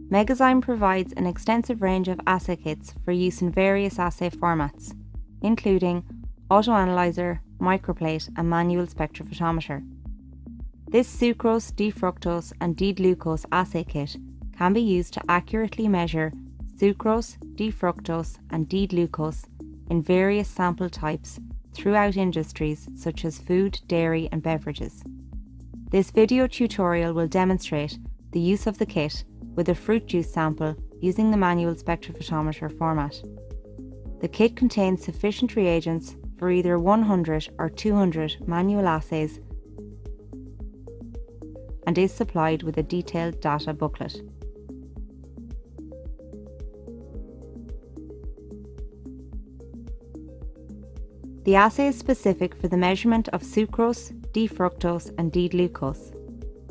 Megazyme provides an extensive range of assay kits for use in various assay formats, including autoanalyzer, microplate and manual spectrophotometer. This sucrose, D-fructose and D-glucose assay kit can be used to accurately measure sucrose, D-fructose and D-glucose in various sample types throughout industries such as food, dairy and beverages. This video tutorial will demonstrate the use of the kit with a fruit juice sample using the manual spectrophotometer format. The kit contains sufficient reagents for either 100 or 200 manual assays and is supplied with a detailed data booklet. The assay is specific for the measurement of sucrose, D-fructose and D-glucose.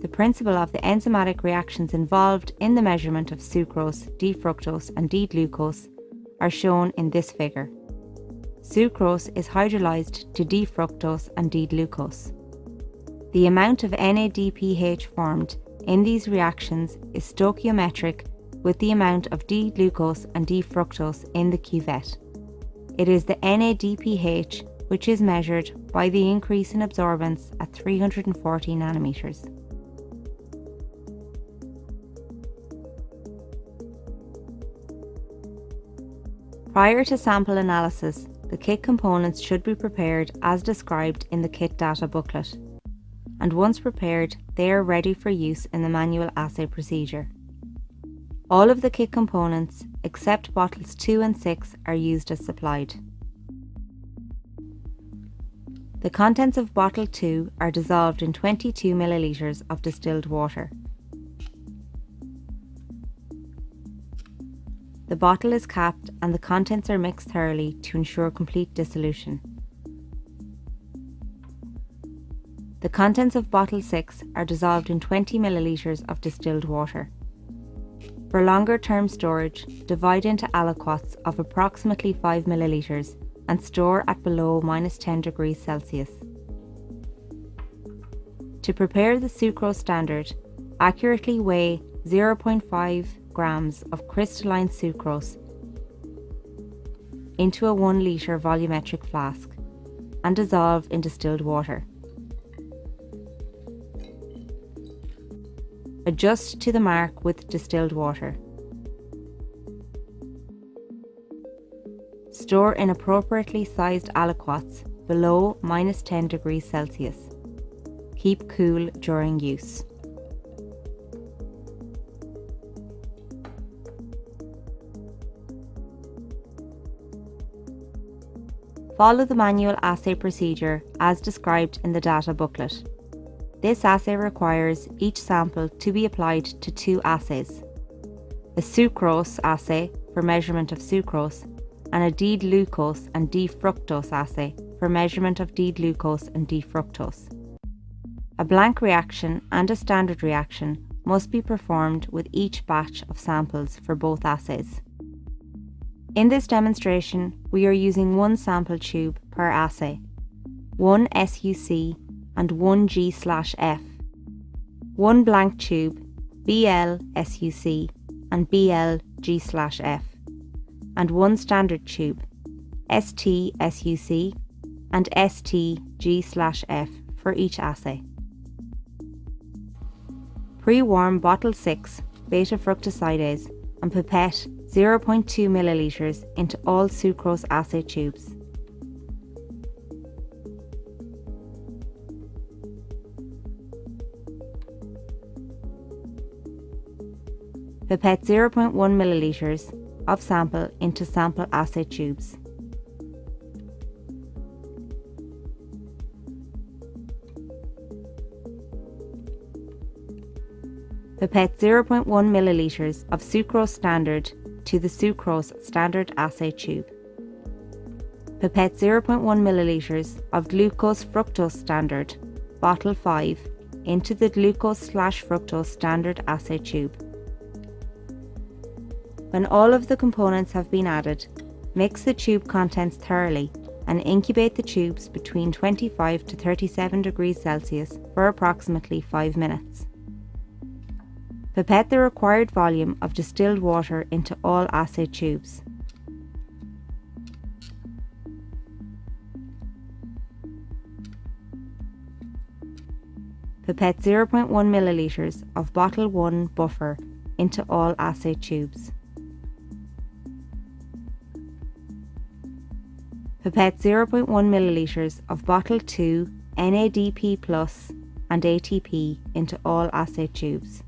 The principle of the enzymatic reactions involved in the measurement of sucrose, D-fructose and D-glucose are shown in this figure. Sucrose is hydrolyzed to D-fructose and D-glucose. The amount of NADPH formed in these reactions is stoichiometric with the amount of D-glucose and D-fructose in the cuvette. It is the NADPH which is measured by the increase in absorbance at 340 nanometers. Prior to sample analysis, the kit components should be prepared as described in the kit data booklet, and once prepared, they are ready for use in the manual assay procedure. All of the kit components, except bottles 2 and 6, are used as supplied. The contents of bottle 2 are dissolved in 22 millilitres of distilled water. The bottle is capped and the contents are mixed thoroughly to ensure complete dissolution. The contents of bottle 6 are dissolved in 20 millilitres of distilled water. For longer term storage, divide into aliquots of approximately 5 millilitres and store at below -10 degrees Celsius. To prepare the sucrose standard, accurately weigh 0.5 grams of crystalline sucrose into a 1 litre volumetric flask and dissolve in distilled water. Adjust to the mark with distilled water. Store in appropriately sized aliquots below -10 degrees Celsius. Keep cool during use. Follow the manual assay procedure as described in the data booklet. This assay requires each sample to be applied to 2 assays: a sucrose assay for measurement of sucrose and a D-glucose and D-fructose assay for measurement of D-glucose and D-fructose. A blank reaction and a standard reaction must be performed with each batch of samples for both assays. In this demonstration, we are using 1 sample tube per assay, 1 SUC and 1 G/F, 1 blank tube, BL SUC and BL G/F, and 1 standard tube, ST SUC and ST G/F for each assay. Pre-warm bottle 6 beta-fructosidase and pipette 0.2 millilitres into all sucrose assay tubes. Pipette 0.1 millilitres of sample into sample assay tubes. Pipette 0.1 millilitres of sucrose standard to the sucrose standard assay tube. Pipette 0.1 millilitres of glucose fructose standard, bottle 5, into the glucose/fructose standard assay tube. When all of the components have been added, mix the tube contents thoroughly and incubate the tubes between 25 to 37 degrees Celsius for approximately 5 minutes. Pipette the required volume of distilled water into all assay tubes. Pipette 0.1 milliliters of bottle 1 buffer into all assay tubes. Pipette 0.1 milliliters of bottle 2 NADP plus and ATP into all assay tubes.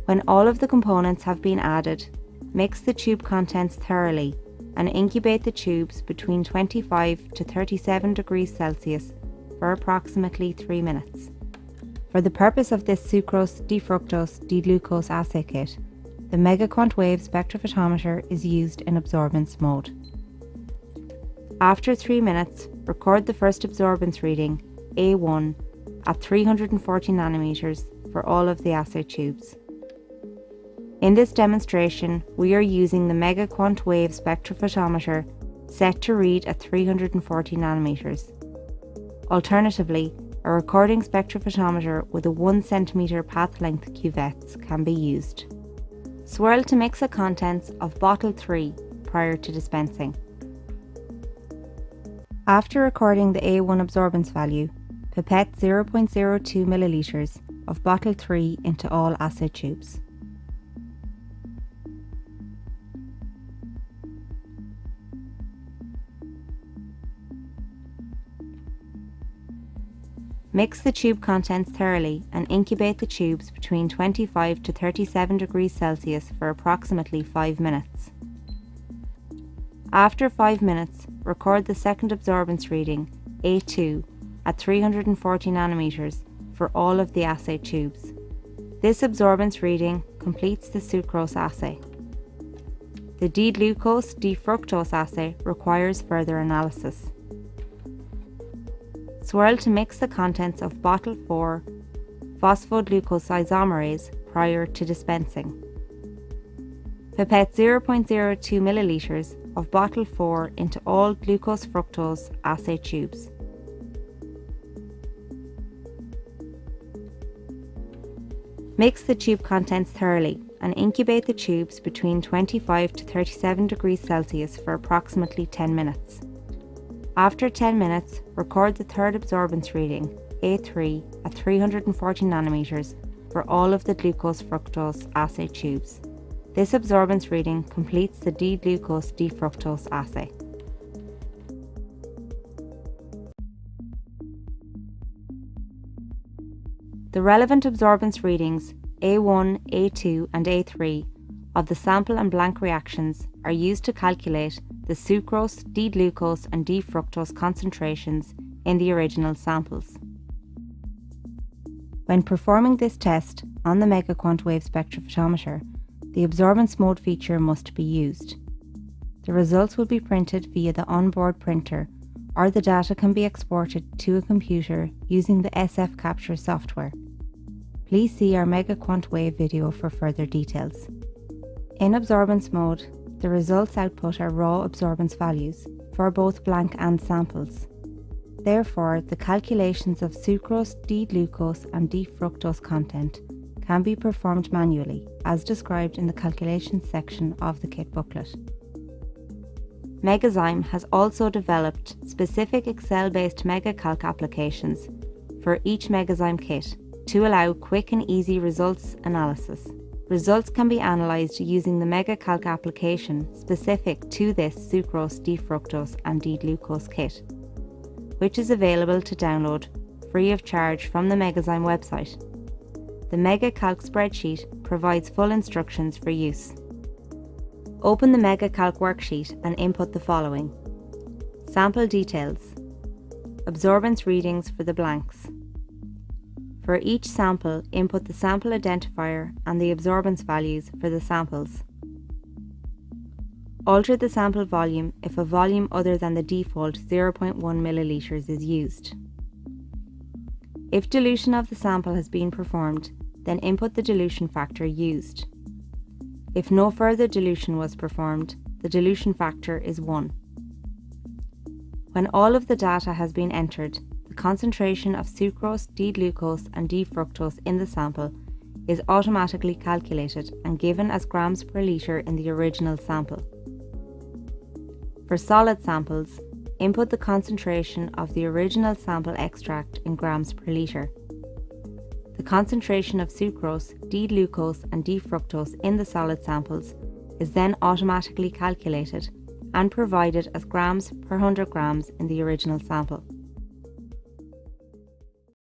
When all of the components have been added, mix the tube contents thoroughly and incubate the tubes between 25 to 37 degrees Celsius for approximately 3 minutes. For the purpose of this Sucrose, D-fructose, D-glucose assay kit, the MegaQuantWave spectrophotometer is used in absorbance mode. After 3 minutes, record the first absorbance reading, A1, at 340 nanometers for all of the assay tubes. In this demonstration, we are using the MegaQuantWave spectrophotometer set to read at 340 nanometers. Alternatively, a recording spectrophotometer with a 1 cm path length cuvettes can be used. Swirl to mix the contents of bottle 3 prior to dispensing. After recording the A1 absorbance value, pipette 0.02 milliliters of bottle 3 into all assay tubes. Mix the tube contents thoroughly and incubate the tubes between 25 to 37 degrees Celsius for approximately 5 minutes. After 5 minutes, record the second absorbance reading, A2, at 340 nanometers for all of the assay tubes. This absorbance reading completes the sucrose assay. The D-glucose, D-fructose assay requires further analysis. Swirl to mix the contents of bottle 4 phosphoglucosisomerase prior to dispensing. Pipette 0.02 milliliters of bottle 4 into all glucose-fructose assay tubes. Mix the tube contents thoroughly and incubate the tubes between 25 to 37 degrees Celsius for approximately 10 minutes. After 10 minutes, record the third absorbance reading, A3, at 340 nanometers for all of the glucose-fructose assay tubes. This absorbance reading completes the D-glucose D-fructose assay. The relevant absorbance readings, A1, A2 and A3, of the sample and blank reactions are used to calculate the sucrose, D-glucose and D-fructose concentrations in the original samples. When performing this test on the MegaQuantWave spectrophotometer, the absorbance mode feature must be used. The results will be printed via the onboard printer, or the data can be exported to a computer using the SF Capture software. Please see our MegaQuantWave video for further details. In absorbance mode, the results output are raw absorbance values for both blank and samples. Therefore, the calculations of sucrose, D-glucose and D-fructose content can be performed manually, as described in the calculations section of the kit booklet. Megazyme has also developed specific Excel-based MegaCalc applications for each Megazyme kit to allow quick and easy results analysis. Results can be analysed using the MegaCalc application specific to this sucrose, D-fructose and D-glucose kit, which is available to download free of charge from the Megazyme website. The MegaCalc spreadsheet provides full instructions for use. Open the MegaCalc worksheet and input the following: sample details, absorbance readings for the blanks. For each sample, input the sample identifier and the absorbance values for the samples. Alter the sample volume if a volume other than the default 0.1 milliliters is used. If dilution of the sample has been performed, then input the dilution factor used. If no further dilution was performed, the dilution factor is 1. When all of the data has been entered, the concentration of sucrose, D-glucose and D-fructose in the sample is automatically calculated and given as grams per litre in the original sample. For solid samples, input the concentration of the original sample extract in grams per litre. The concentration of sucrose, D-glucose and D-fructose in the solid samples is then automatically calculated and provided as grams per 100 grams in the original sample.